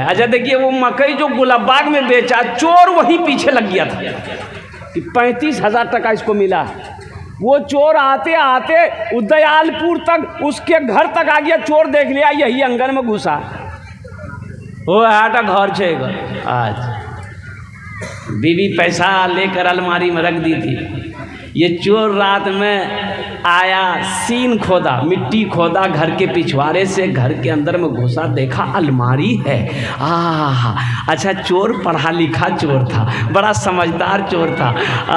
अच्छा देखिए, वो मकई जो गुलाबबाग में बेचा, चोर वहीं पीछे लग गया था कि 35,000 टका इसको मिला। वो चोर आते आते दयालपुर तक उसके घर तक आ गया। चोर देख लिया यही अंगन में घुसा, वो आटा घर छेगा। आज बीवी पैसा लेकर अलमारी में रख दी थी। ये चोर रात में आया, सीन खोदा, मिट्टी खोदा घर के पिछवाड़े से, घर के अंदर में घुसा, देखा अलमारी है। अच्छा, चोर पढ़ा लिखा चोर था, बड़ा समझदार चोर था।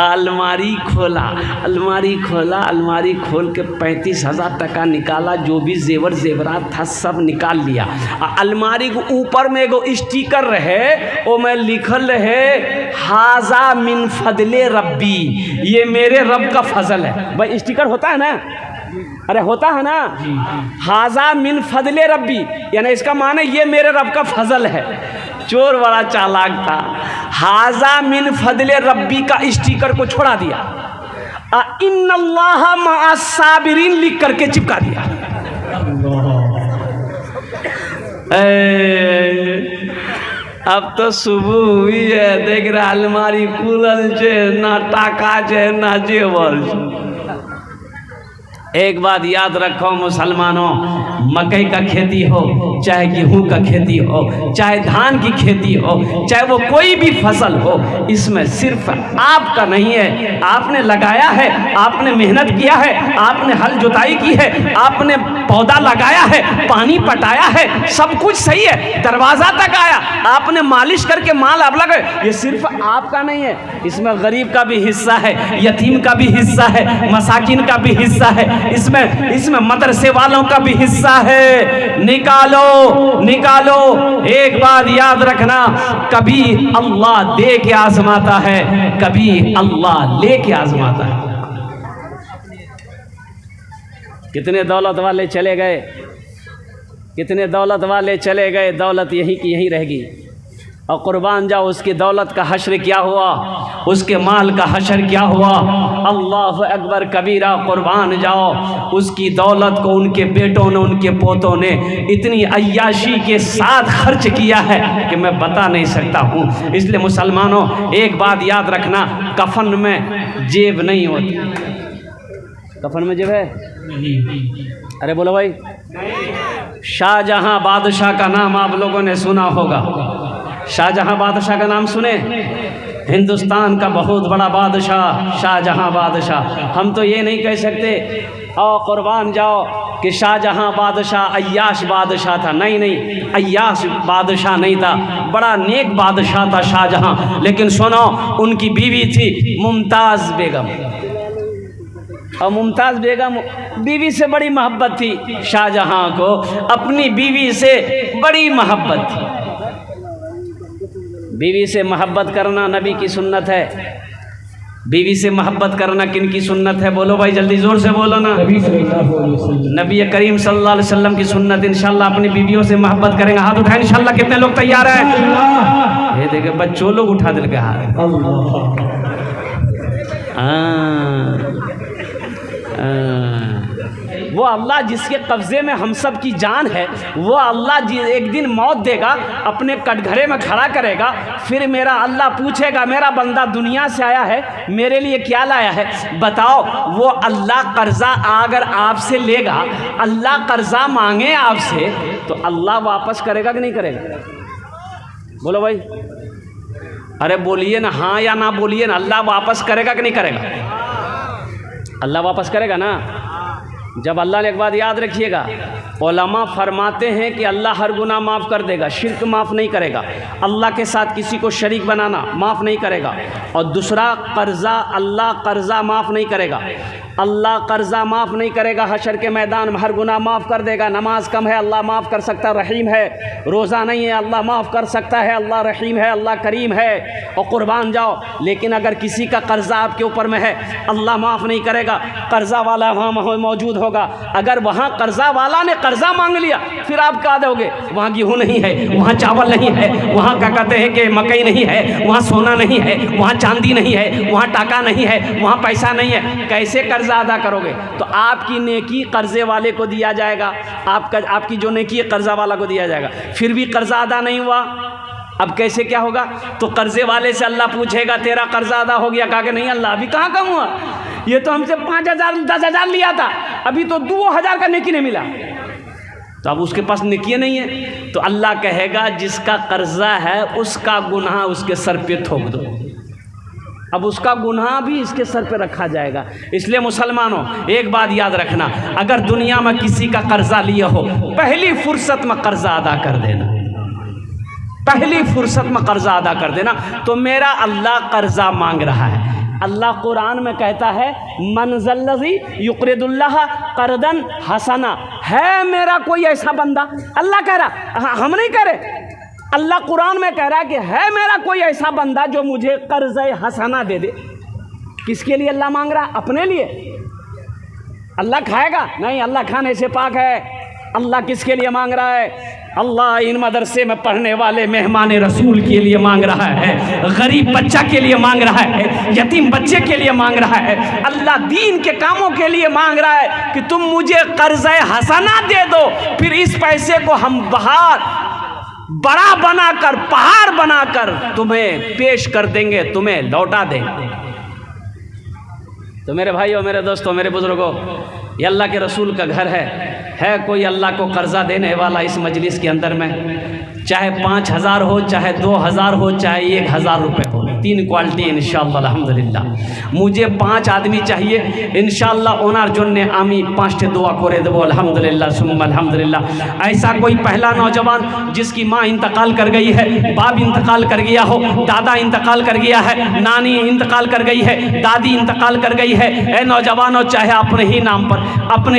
अलमारी खोला, अलमारी खोला, अलमारी खोल के 35,000 टका निकाला। जो भी जेवर जेवरात था सब निकाल लिया। अलमारी के ऊपर में एगो स्टिकर रहे, वो में लिखल रहे हाजा मिन फजले रब्बी, ये मेरे रब का फजल है। भाई स्टिकर होता है ना, अरे होता है ना, हाजा मिन फजले रब्बी, यानी इसका माने ये मेरे रब का फजल है। चोर बड़ा चालाक था, हाजा मिन फजले रब्बी का स्टिकर को छोड़ा दिया, इन्नल्लाह मअस साबिरीन लिख करके चिपका दिया। अब तो सुबह हुई है, देख रहा अलमारी खुलल छे, ना टाका छे ना जेवर छे। एक बात याद रखो मुसलमानों, मकई का खेती हो, चाहे गेहूं का खेती हो, चाहे धान की खेती हो, चाहे वो कोई भी फसल हो, इसमें सिर्फ आपका नहीं है। आपने लगाया है, आपने मेहनत किया है, आपने हल जुताई की है, आपने पौधा लगाया है, पानी पटाया है, सब कुछ सही है, दरवाजा तक आया, आपने मालिश करके माल अब लगे, ये सिर्फ आपका नहीं है। इसमें गरीब का भी हिस्सा है, यतीम का भी हिस्सा है, मसाकिन का भी हिस्सा है, इसमें मदरसे वालों का भी हिस्सा है। निकालो निकालो। एक बात याद रखना, कभी अल्लाह दे के आजमाता है, कभी अल्लाह ले के आजमाता है। कितने दौलत वाले चले गए, कितने दौलत वाले चले गए, दौलत यहीं की यहीं रहेगी। और कुर्बान जाओ, उसकी दौलत का हश्र क्या हुआ, उसके माल का हश्र क्या हुआ। अल्लाह अकबर कबीरा। कुर्बान जाओ, उसकी दौलत को उनके बेटों ने, उनके पोतों ने इतनी अय्याशी के साथ खर्च किया है कि मैं बता नहीं सकता हूँ। इसलिए मुसलमानों, एक बात याद रखना, कफन में जेब नहीं होती। कफन में जेब है? अरे बोलो भाई। शाहजहां बादशाह का नाम आप लोगों ने सुना होगा। शाहजहां बादशाह का नाम सुने? हिंदुस्तान का बहुत बड़ा बादशाह शाहजहां बादशाह। हम तो ये नहीं कह सकते और कुर्बान जाओ कि शाहजहां बादशाह अय्याश बादशाह था। नहीं नहीं, अय्याश बादशाह नहीं था, बड़ा नेक बादशाह था शाहजहां। लेकिन सुनो, उनकी बीवी थी मुमताज़ बेगम, और मुमताज़ बेगम बीवी से बड़ी मोहब्बत थी। शाहजहां को अपनी बीवी से बड़ी मोहब्बत थी। बीवी से मोहब्बत करना नबी की सुन्नत है। बीवी से मोहब्बत करना किन की सुन्नत है? बोलो भाई, जल्दी जोर से बोलो ना। नबी करीम सल्लल्लाहु अलैहि वसल्लम की सुन्नत। इंशाल्लाह अपनी बीवियों से मोहब्बत करेंगे। हाथ उठाएं इंशाल्लाह। कितने लोग तैयार हैं? ये देखे बच्चों लोग उठा दिल के हाथ। वो अल्लाह जिसके कब्ज़े में हम सब की जान है, वो अल्लाह एक दिन मौत देगा, अपने कटघरे में खड़ा करेगा। फिर मेरा अल्लाह पूछेगा, मेरा बंदा दुनिया से आया है, मेरे लिए क्या लाया है? बताओ। वो अल्लाह कर्जा अगर आपसे लेगा, अल्लाह कर्जा मांगे आपसे, तो अल्लाह वापस करेगा कि नहीं करेगा? बोलो भाई, अरे बोलिए ना, हाँ या ना बोलिए ना। अल्लाह वापस करेगा कि नहीं करेगा? अल्लाह वापस करेगा ना। जब अल्लाह ने एक बात याद रखिएगा, उलमा फरमाते हैं कि अल्लाह हर गुनाह माफ़ कर देगा, शिर्क माफ़ नहीं करेगा, अल्लाह के साथ किसी को शरीक बनाना माफ़ नहीं करेगा, और दूसरा कर्ज़ा, अल्लाह कर्ज़ा माफ़ नहीं करेगा। अल्लाह कर्ज़ा माफ़ नहीं करेगा, हशर के मैदान में हर गुनाह माफ़ कर देगा। नमाज कम है, अल्लाह माफ़ कर सकता, रहीम है। रोज़ा नहीं है, अल्लाह माफ़ कर सकता है, अल्लाह रहीम है, अल्लाह करीम है। और कुर्बान जाओ, लेकिन अगर किसी का कर्ज़ा आपके ऊपर में है, अल्लाह माफ़ नहीं करेगा, कर्ज़ा वाला वहाँ मौजूद होगा। अगर वहाँ कर्ज़ा वाला ने कर्ज़ा मांग लिया, फिर आप क्या दोगे? वहाँ गेहूँ नहीं है, वहाँ चावल नहीं है, वहाँ क्या कहते हैं कि मकई नहीं है, वहाँ सोना नहीं है, वहाँ चांदी नहीं है, वहाँ टाका नहीं है, वहाँ पैसा नहीं है। कैसे कर्ज़ा कर्जा अदा करोगे तो आपकी नेकी कर्जे वाले को दिया जाएगा, आपकी जो नेकी है कर्जा वाला को दिया जाएगा। फिर भी कर्जा अदा नहीं हुआ, अब कैसे क्या होगा? तो कर्जे वाले से अल्लाह पूछेगा तेरा कर्जा अदा हो गया? कहा कि नहीं अल्लाह अभी कहाँ कम हुआ, ये तो हमसे 5,000 10,000 लिया था, अभी तो 2,000 का नेकी नहीं मिला। तो अब उसके पास नेकी नहीं है, तो अल्लाह कहेगा जिसका कर्जा है उसका गुनाह उसके सर पे थोप दो। अब उसका गुनाह भी इसके सर पे रखा जाएगा। इसलिए मुसलमानों एक बात याद रखना, अगर दुनिया में किसी का कर्जा लिया हो पहली फुर्सत में कर्जा अदा कर देना, पहली फुर्सत में कर्जा अदा कर देना। तो मेरा अल्लाह कर्जा मांग रहा है। अल्लाह कुरान में कहता है मनज़ल्लज़ी युक़रिदुल्लाह क़र्दन हसना, है मेरा कोई ऐसा बंदा, अल्लाह कह रहा, हम नहीं कह रहे, अल्लाह कुरान में कह रहा है कि है मेरा कोई ऐसा बंदा जो मुझे कर्ज़ हसना दे दे। किसके लिए अल्लाह मांग रहा? अपने लिए। अल्लाह खाएगा नहीं, अल्लाह खाने से पाक है। अल्लाह किसके लिए मांग रहा है? अल्लाह इन मदरसे में पढ़ने वाले मेहमान रसूल के लिए मांग रहा है, गरीब बच्चा के लिए मांग रहा है, यतीम बच्चे के लिए मांग रहा है। अल्लाह दीन के कामों के लिए मांग रहा है कि तुम मुझे कर्ज़ हसना दे दो, फिर इस पैसे को हम बाहर बड़ा बनाकर पहाड़ बनाकर तुम्हें पेश कर देंगे, तुम्हें लौटा देंगे। तो मेरे भाइयों, मेरे दोस्तों, मेरे बुजुर्गों, ये अल्लाह के रसूल का घर है कोई अल्लाह को कर्जा देने वाला इस मजलिस के अंदर में? चाहे 5,000 हो, चाहे 2,000 हो, चाहे 1,000 रुपये हो, 3 क्वालिटी इंशाअल्लाह अल्हम्दुलिल्लाह। मुझे 5 आदमी चाहिए इंशाअल्लाह। ओनार जोन्ने आमी 5 दुआ करे देवो अल्हम्दुलिल्लाह सुम्मा अल्हम्दुलिल्लाह। ऐसा कोई पहला नौजवान जिसकी माँ इंतकाल कर गई है, बाप इंतकाल कर गया हो, दादा इंतकाल कर गया है, नानी इंतकाल कर गई है, दादी इंतकाल कर गई है, ए नौजवानों चाहे अपने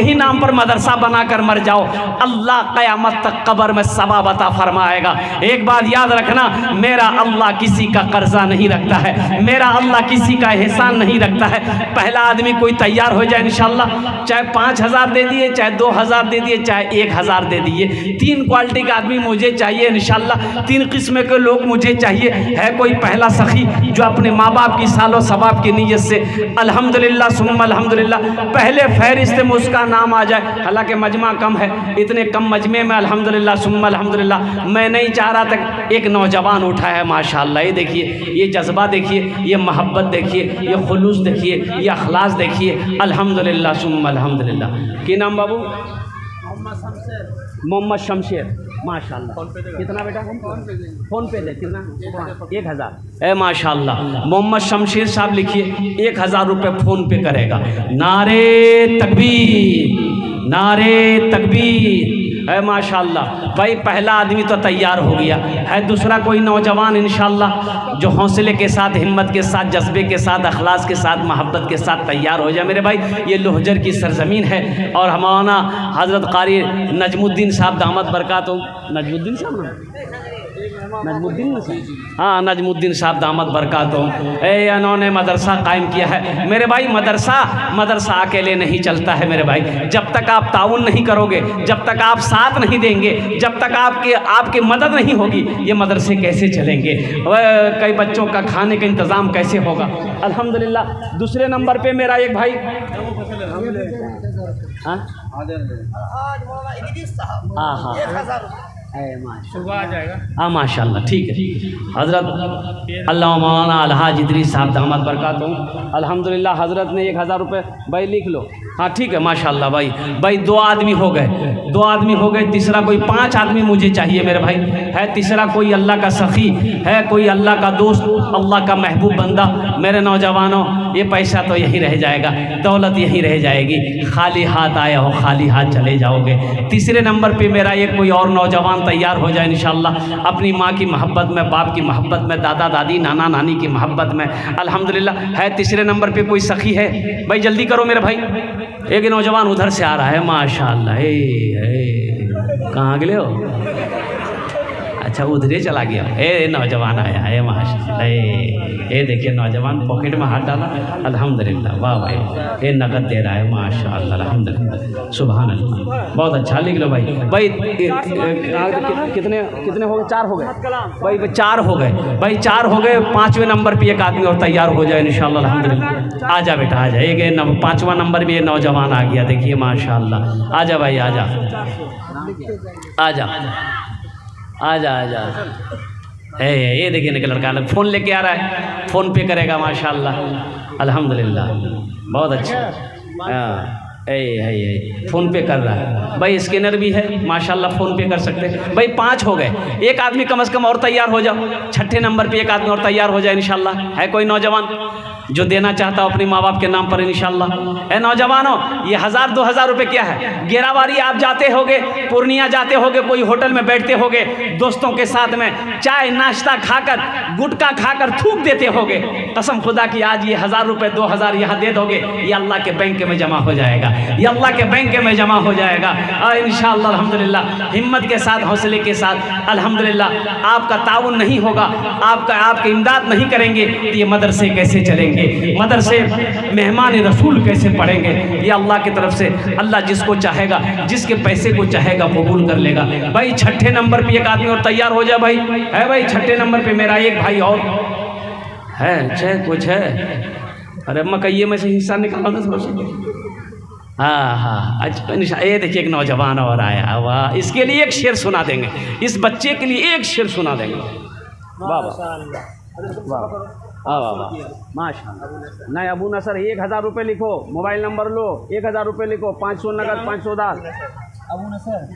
ही नाम पर मदरसा बनाकर मर जाओ, अल्लाह क़यामत तक कब्र में सवाब अता फरमाएगा। एक बात याद रखना, मेरा अल्लाह किसी का कर्जा नहीं रखता है, मेरा अल्लाह किसी का एहसान नहीं रखता है। पहला आदमी कोई तैयार हो जाए इंशाअल्लाह, चाहे 5,000 दे दिए, चाहे 2,000 दे दिए, चाहे 1,000 दे दिए, 3 क्वालिटी का आदमी मुझे चाहिए इंशाअल्लाह। 3 किस्म के लोग मुझे चाहिए। है कोई पहला सखी जो अपने माँ बाप की सालो सवाब की नीयत से अल्हम्दुलिल्लाह सुम्मा अल्हम्दुलिल्लाह पहले फहरिस्त में उसका नाम आ जाए। हालांकि मजमा कम है, इतने कम मजमे में अल्हम्दुलिल्लाह सुम्मा अल्हम्दुलिल्लाह मैं नहीं चाह रहा था। एक नौजवान उठा है माशाअल्लाह, ये देखिए, ये जज्बा देखिए, ये मोहब्बत देखिए, ये खुलूस देखिए, ये अखलास देखिए, अल्हम्दुलिल्लाह सुम्मा अल्हम्दुलिल्लाह। की नाम बाबू? मोहम्मद शमशेर, माशाअल्लाह। कितना बेटा? फ़ोन पे दे, कितना? 1,000। माशाअल्लाह, मोहम्मद शमशेर साहब लिखिए 1,000 रुपये फ़ोन पे करेगा। नारे तकबीर, नारे तकबीर। है माशाअल्लाह भाई, पहला आदमी तो तैयार हो गया है। दूसरा कोई नौजवान इंशाअल्लाह जो हौसले के साथ, हिम्मत के साथ, जज्बे के साथ, अखलास के साथ, मोहब्बत के साथ तैयार हो जाए मेरे भाई। ये लोहजर की सरजमीन है और हमारा हज़रत क़ारी नजमुद्दीन साहब दामद बरकातुहू, नजमुद्दीन साहब ना, नजमुद्दीन, हाँ नजमुद्दीन साहब दामद बरकातुहू, इन्होंने मदरसा कायम किया है मेरे भाई। मदरसा अकेले नहीं चलता है मेरे भाई। जब तक आप ताउन नहीं करोगे, जब तक आप साथ नहीं देंगे, जब तक आपकी मदद नहीं होगी, ये मदरसे कैसे चलेंगे? कई बच्चों का खाने का इंतज़ाम कैसे होगा? अल्हम्दुलिल्लाह। दूसरे नंबर पे मेरा एक भाई, हाँ माशाअल्लाह, ठीक है हज़रत अल्लाह मौलाना अलहाज इदरीस साहब दामद बरकातुहू, अल्हम्दुलिल्लाह हज़रत ने 1,000 रुपये भाई लिख लो। हाँ ठीक है माशाअल्लाह भाई 2 आदमी हो गए, तीसरा कोई 5 आदमी मुझे चाहिए मेरे भाई। है तीसरा कोई अल्लाह का सखी है, कोई अल्लाह का दोस्त, अल्लाह का महबूब बंदा। मेरे नौजवानों, ये पैसा तो यहीं रह जाएगा, दौलत यहीं रह जाएगी, खाली हाथ आए हो खाली हाथ चले जाओगे। तीसरे नंबर पे मेरा एक कोई और नौजवान तैयार हो जाए इंशाअल्लाह, अपनी माँ की मोहब्बत में, बाप की मोहब्बत में, दादा दादी नाना नानी की मोहब्बत में अल्हम्दुलिल्लाह। है तीसरे नंबर पे कोई सखी है भाई, जल्दी करो मेरे भाई। एक नौजवान उधर से आ रहा है माशाअल्लाह, कहाँ अगले हो? अच्छा उधरे चला गया। ए नौजवान आया है माशाल्लाह। ये देखिए नौजवान पॉकेट में हाथ डाला, अल्हम्दुलिल्लाह, वाह भाई, ये नगद दे रहा है माशाल्लाह, अल्हम्दुलिल्लाह, सुभान अल्लाह, बहुत अच्छा। लिख लो भाई। भाई कितने कितने हो गए? 4 हो गए भाई, 4 हो गए भाई, 4 हो गए। 5वें नंबर पे एक आदमी और तैयार हो जाए इंशाल्लाह, अल्हम्दुलिल्लाह। आजा बेटा आजा, एक 5वां नंबर में ये नौजवान आ गया, देखिए माशाल्लाह। आजा भाई आजा आजा आजा आजा। ये देखिए निकल लड़का अलग फ़ोन लेके आ रहा है, फ़ोन पे करेगा माशाल्लाह, अल्हम्दुलिल्लाह, बहुत अच्छा। हाँ फ़ोन पे कर रहा है भाई, स्कैनर भी है माशाल्लाह, फ़ोन पे कर सकते हैं भाई। 5 हो गए, एक आदमी कम से कम और तैयार हो जाओ। 6ठे नंबर पे एक आदमी और तैयार हो जाए इंशाल्लाह। है कोई नौजवान जो देना चाहता हो अपने माँ बाप के नाम पर इंशाल्लाह? ए नौजवानों, ये 1000-2000 रुपये क्या है? गेरावारी आप जाते होगे, पूर्णिया जाते होगे, कोई होटल में बैठते होगे, दोस्तों के साथ में चाय नाश्ता खाकर, गुटखा खाकर थूक देते होगे। कसम खुदा की आज ये 1000 रुपये 2000 यहाँ दे दोगे, ये अल्लाह के बैंक में जमा हो जाएगा, ये अल्लाह के बैंक में जमा हो जाएगा इंशाअल्लाह, अल्हम्दुलिल्लाह। हिम्मत के साथ, हौसले के साथ, अल्हम्दुलिल्लाह। आपका ताउन नहीं होगा, आपकी इमदाद नहीं करेंगे तो ये मदरसे कैसे चलेंगे, मदरसे मेहमान रसूल कैसे पढ़ेंगे? ये अल्लाह की तरफ से, अल्लाह जिसको चाहेगा, जिसके पैसे को चाहेगा कबूल कर लेगा। भाई 6ठे नंबर पे एक आदमी और तैयार हो जाए भाई। है भाई 6ठे नंबर पे मेरा एक भाई और है, कुछ है। अरे मकैये में से हिस्सा निकालो ना थोड़ा सा। हाँ अच्छा, ये देखिए एक नौजवान और आया, वाह। इसके लिए एक शेर सुना देंगे, इस बच्चे के लिए एक शेर सुना देंगे। वाह वाह वाह वाह माशाअल्लाह। नहीं अबू नसर, 1000 रुपये लिखो, मोबाइल नंबर लो, 1000 रुपये लिखो, 500 नगद, 500 दाल। अबू नसर,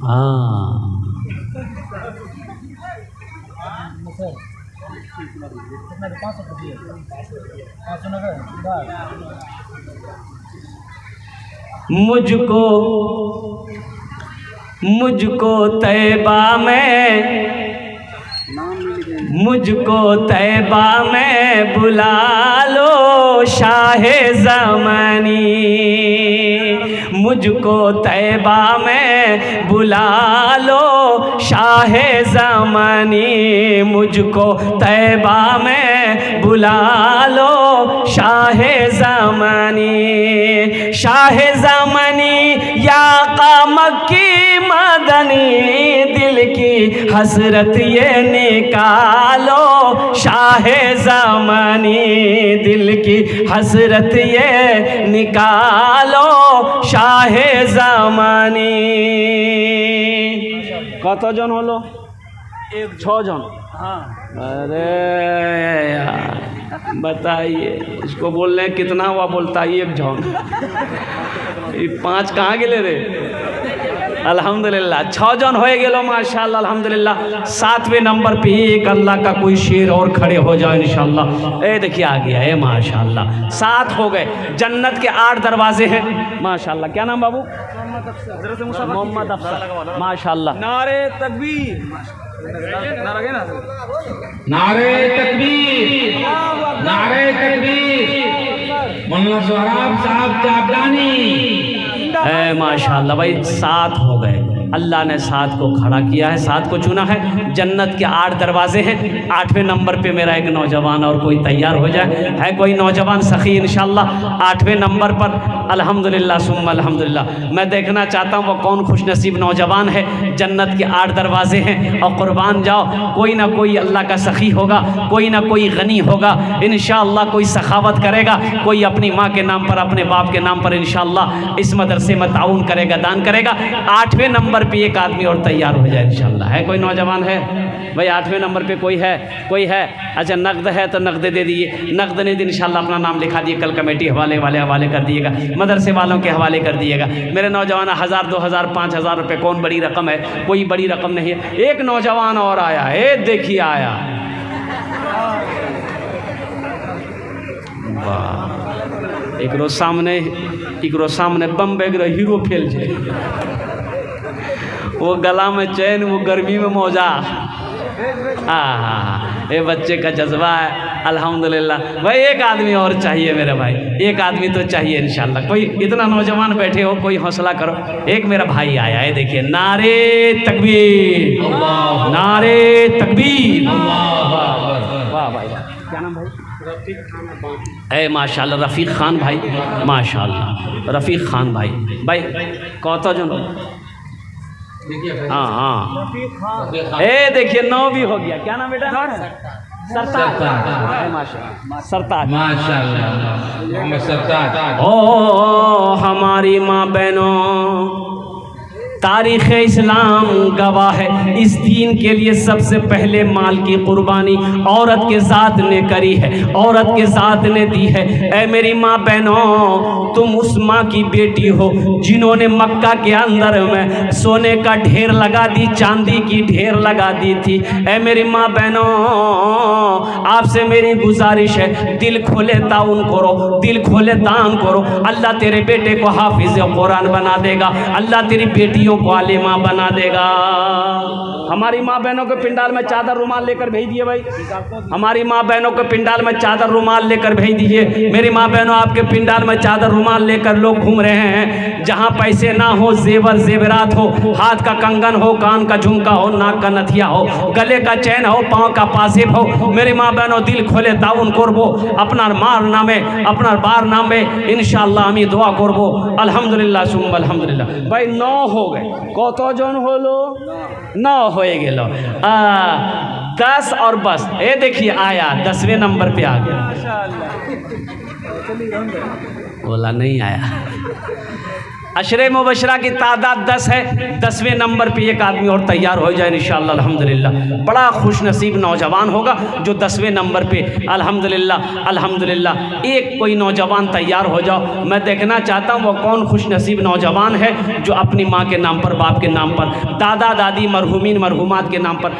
हाँ मुझको तैबा में बुला लो शाहे ज़मानी, मुझको तैबा में बुला लो शाहे ज़मानी, मुझको तैबा में बुला लो शाहे ज़मानी, शाहे ज़मानी या आका मक्की मदनी, दिल की हसरत ये निकालो शाहे ज़मानी, दिल की हसरत ये निकालो शाहे ज़मानी। कत जन हलो? 6 जन। हाँ अरे यार बताइए, इसको बोल रहे हैं कितना हुआ? बोलता है 1 जन। ये 5 कहाँ गेले रे? अल्हम्दुलिल्लाह 6 जन हो गेलो माशाल्लाह, अल्हम्दुलिल्लाह। 7वें नंबर पे एक अल्लाह का कोई शेर और खड़े हो जाए इंशाल्लाह। ए देखिए आ गया है माशाल्लाह, 7 हो गए। जन्नत के 8 दरवाजे हैं माशाल्लाह। क्या नाम बाबू? मोहम्मद अफसर माशाल्लाह। नारे तकबीर, नारे तकबीर, नारे तकबीर। मुल्ला सोहराब साहब चापलानी। माशाल्लाह भाई 7 हो गए। अल्लाह ने 7 को खड़ा किया है, 7 को चुना है। जन्नत के 8 दरवाजे हैं। 8वें नंबर पे मेरा एक नौजवान और कोई तैयार हो जाए। है कोई नौजवान सखी इंशाल्लाह 8वें नंबर पर? अल्हम्दुलिल्लाह सुम्मा अल्हम्दुलिल्लाह। मैं देखना चाहता हूँ वो कौन खुश नसीब नौजवान है। जन्नत के 8 दरवाजे हैं और कुर्बान जाओ, कोई ना कोई अल्लाह का सखी होगा, कोई ना कोई गनी होगा इंशाअल्लाह, कोई सखावत करेगा, कोई अपनी माँ के नाम पर, अपने बाप के नाम पर इंशाअल्लाह इस मदरसे में ताउन करेगा, दान करेगा। 8वें नंबर पे एक आदमी और तैयार हो जाए इंशाअल्लाह। है कोई नौजवान है भाई? 8वें नंबर पे कोई है? कोई है? अच्छा नकद है तो नकद दे दिए, नकद नहीं दी इंशाअल्लाह अपना नाम लिखा दिए, कल कमेटी हवाले कर दिएगा, मदरसे वालों के हवाले कर दिएगा। मेरे नौजवान 1000 2000 5000 रुपये कौन बड़ी रकम है? कोई बड़ी रकम नहीं है। एक नौजवान और आया है, देखिए आया, वाह। एकरो सामने बम्बे हीरो फेल है, वो गला में चैन, वो गर्मी में मौजा, हाँ, ये बच्चे का जज्बा है अल्हम्दुलिल्लाह। भाई एक आदमी और चाहिए मेरे भाई, एक आदमी तो चाहिए इंशाल्लाह। कोई इतना नौजवान बैठे हो, कोई हौसला करो। एक मेरा भाई आया है, देखिए, नारे तकबीर, नारे तकबीर। वाह भाई, क्या नाम भाई? ए माशाल्लाह, रफ़ीक खान भाई, माशाल्लाह रफ़ीक खान भाई। भाई कौतो जो हाँ हाँ, ए देखिए 9 भी हो गया। क्या नाम बेटा? सरताज, माशाल्लाह सरताज, माशाल्लाह सरताज। ओ हमारी माँ बहनों, तारीख़ इस्लाम गवाह है, इस दीन के लिए सबसे पहले माल की कुर्बानी औरत के ज़ात ने करी है, औरत के ज़ात ने दी है। ऐ मेरी माँ बहनों, तुम उस माँ की बेटी हो जिन्होंने मक्का के अंदर में सोने का ढेर लगा दी, चांदी की ढेर लगा दी थी। ऐ मेरी माँ बहनों, आपसे मेरी गुजारिश है, दिल खोले ताउन करो, दिल खोले दान करो। अल्लाह तेरे बेटे को हाफिज़ कुरान बना देगा, अल्लाह तेरी बेटियों को आलिमा बना देगा। हमारी माँ बहनों के पिंडाल में चादर रुमाल लेकर भेज दिए भाई, हमारी माँ बहनों के पिंडाल में चादर रुमाल लेकर भेज दीजिए। मेरी माँ बहनों, आपके पिंडाल में चादर रुमाल लेकर लोग घूम रहे हैं, जहाँ पैसे ना हो, जेवर जेवरात हो, हाथ का कंगन हो, कान का झुमका हो, नाक का नथिया हो, गले का चैन हो, पाँव का पासेब हो। मेरी माँ बहनों, दिल खोले ताउन करबो, अपना मार नामे, अपना बार नामे इंशाअल्लाह আমি দোয়া করব। আলহামদুলিল্লাহ সুম্মা আলহামদুলিল্লাহ। ভাই 9 हो गए, কতজন হলো? 9 হয়ে গেল। 10 और बस, ये देखिए आया 10वें नंबर पे आ गया। बोला नहीं आया। अशरे मुबशरा की तादाद 10 है, 10वें नंबर पे एक आदमी और तैयार हो जाए इंशाअल्लाह अल्हम्दुलिल्लाह, बड़ा खुश नसीब नौजवान होगा जो 10वें नंबर पे अल्हम्दुलिल्लाह अल्हम्दुलिल्लाह। एक कोई नौजवान तैयार हो जाओ, मैं देखना चाहता हूँ वो कौन खुश नसीब नौजवान है जो अपनी माँ के नाम पर, बाप के नाम पर, दादा दादी मरहुमीन मरहुमात के नाम पर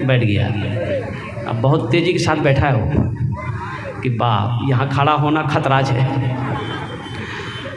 बैठ गया। अब बहुत तेज़ी के साथ बैठा है वो कि बाप यहाँ खड़ा होना खतराज है।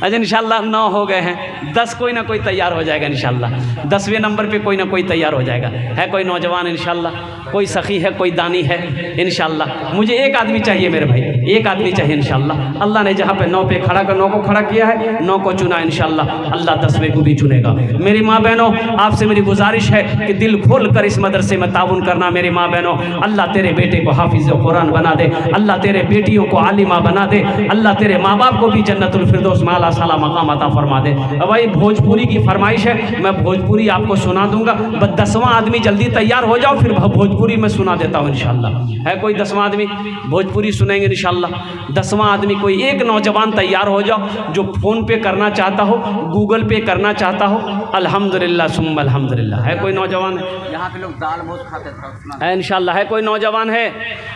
अच्छा इंशाल्लाह 9 हो गए हैं, 10 कोई ना कोई तैयार हो जाएगा इंशाल्लाह। 10वें नंबर पे कोई ना कोई तैयार हो जाएगा। है कोई नौजवान इंशाल्लाह, कोई सखी है, कोई दानी है इंशाल्लाह। मुझे एक आदमी चाहिए मेरे भाई, एक आदमी चाहिए इंशाल्लाह। अल्लाह ने जहाँ पे 9 पे खड़ा कर 9 को खड़ा किया है, 9 को चुना इंशाल्लाह, अल्लाह 10वें को भी चुनेगा। मेरी माँ बहनों, आपसे मेरी गुजारिश है कि दिल खोल कर इस मदरसे में ताउन करना। मेरी माँ बहनों, अल्लाह तेरे बेटे को हाफिज़ कुरान बना दे, अल्लाह तेरे बेटियों को आलिमा बना दे, अल्लाह तेरे माँ बाप को भी जन्नतुल फिरदौस माला साला मकाम अता फरमा दे। अब भाई भोजपुरी की फरमाइश है, मैं भोजपुरी आपको सुना दूंगा। बस 10वां आदमी जल्दी तैयार हो जाओ, फिर भोजपुरी में सुना देता हूँ इंशाल्लाह। है कोई 10वां आदमी? भोजपुरी सुनेंगे इंशाल्लाह। 10वां आदमी कोई एक नौजवान तैयार हो जाओ जो फ़ोन पे करना चाहता हो, गूगल पे करना चाहता हो। अल्हम्दुलिल्लाह सुम्मा अल्हम्दुलिल्लाह। है कोई नौजवान? यहाँ पे लोग दाल बहुत खाते है इंशाल्लाह। है कोई नौजवान? है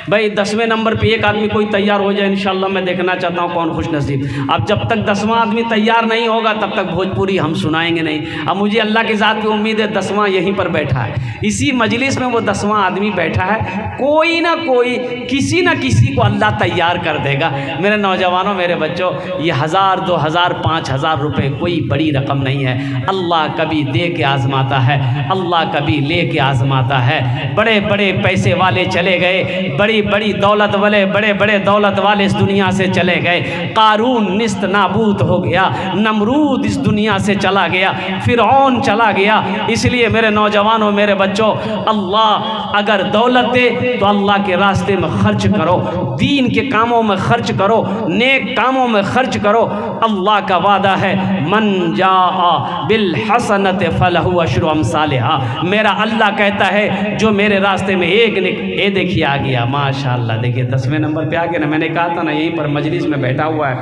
भाई 10वें नंबर पे एक आदमी कोई तैयार हो जाए इंशाल्लाह। मैं देखना चाहता हूँ कौन खुश नसीब। अब जब तक 10वां आदमी तैयार नहीं होगा तब तक भोजपुरी हम सुनाएंगे नहीं। अब मुझे अल्लाह की ज़ात पे उम्मीद है 10वां यहीं पर बैठा है, इसी मजलिस में वो 10वां आदमी बैठा है। कोई ना कोई, किसी ना किसी को अल्लाह तैयार कर देगा। मेरे नौजवानों, मेरे बच्चों, ये 1000 2000 5000 रुपये कोई बड़ी रकम नहीं है। अल्लाह कभी दे के आजमाता है, अल्लाह कभी ले के आजमाता है। बड़े बड़े पैसे वाले चले गए, बड़ी बड़ी दौलत वाले, बड़े बड़े दौलत वाले इस दुनिया से चले गए। कारून निस्त नाबूद हो गया, नमरूद इस दुनिया से चला गया, फिरौन चला गया। इसलिए मेरे नौजवानों, मेरे बच्चों, अल्लाह अगर दौलत दे तो अल्लाह के रास्ते में खर्च करो, दीन के कामों में खर्च करो, नेक कामों में खर्च करो। अल्लाह का वादा है, मन जाआ बिल हसनत फलहु अशरु अमसालिहा। मेरा अल्लाह कहता है जो मेरे रास्ते में एक ये देखिए आ गया, माशाअल्लाह। देखिए 10वें नंबर पे आ गया ना। मैंने कहा था ना यहीं पर मजलिस में बैठा हुआ है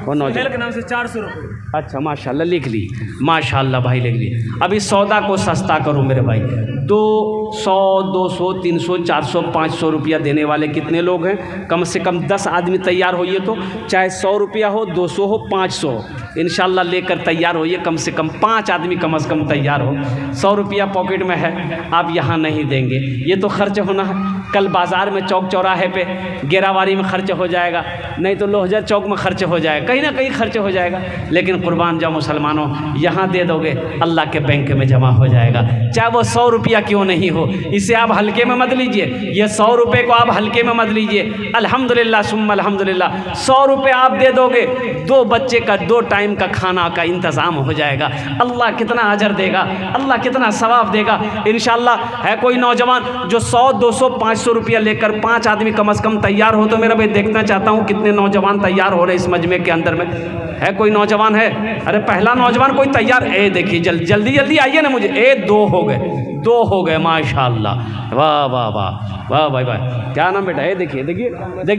वो नौजवान के नाम से 400 रुपये। अच्छा माशाल्लाह, लिख ली, माशाल्लाह भाई लिख ली। अभी सौदा को सस्ता करो मेरे भाई। 2 100, 200, 300, 400, 500 रुपया देने वाले कितने लोग हैं? कम से कम 10 आदमी तैयार होइए, तो चाहे 100 रुपया हो, 200 हो, 500 इंशाल्लाह लेकर तैयार होइए। कम से कम 5 आदमी कम से कम तैयार हो। 100 रुपया पॉकेट में है, आप यहाँ नहीं देंगे, ये तो खर्च होना है। कल बाज़ार में चौक चौराहे पे गेरावारी में खर्च हो जाएगा, नहीं तो लोहजर चौक में खर्च हो जाएगा, कहीं ना कहीं खर्च हो जाएगा। लेकिन कुर्बान जाओ मुसलमानों, यहाँ दे दोगे अल्लाह के बैंक में जमा हो जाएगा, चाहे वो 100 रुपया क्यों नहीं हो। इसे आप हल्के में मत लीजिए, ये 100 रुपये को आप हल्के में मत लीजिए। अल्हम्दुलिल्लाह सुम्मा अल्हम्दुलिल्लाह, 100 रुपये आप दे दोगे, 2 बच्चे का 2 टाइम का खाना का इंतज़ाम हो जाएगा। अल्लाह कितना अजर देगा, अल्लाह कितना सवाब देगा इंशाअल्लाह। है कोई नौजवान जो 100, 200, 500 रुपया लेकर 5 आदमी कम से कम तैयार हो, तो मेरा भाई देखना चाहता हूँ कितने नौजवान तैयार हो रहे इस मजमे के अंदर में। है कोई नौजवान है? अरे पहला नौजवान कोई तैयार? देखिए जल्दी जल्दी आइए ना मुझे। 2 हो गए, 2 हो गए, माशाअल्लाह, वाह वाह वाह वाह भाई वाह, क्या नाम बेटा? देखिए देखिए देखिए।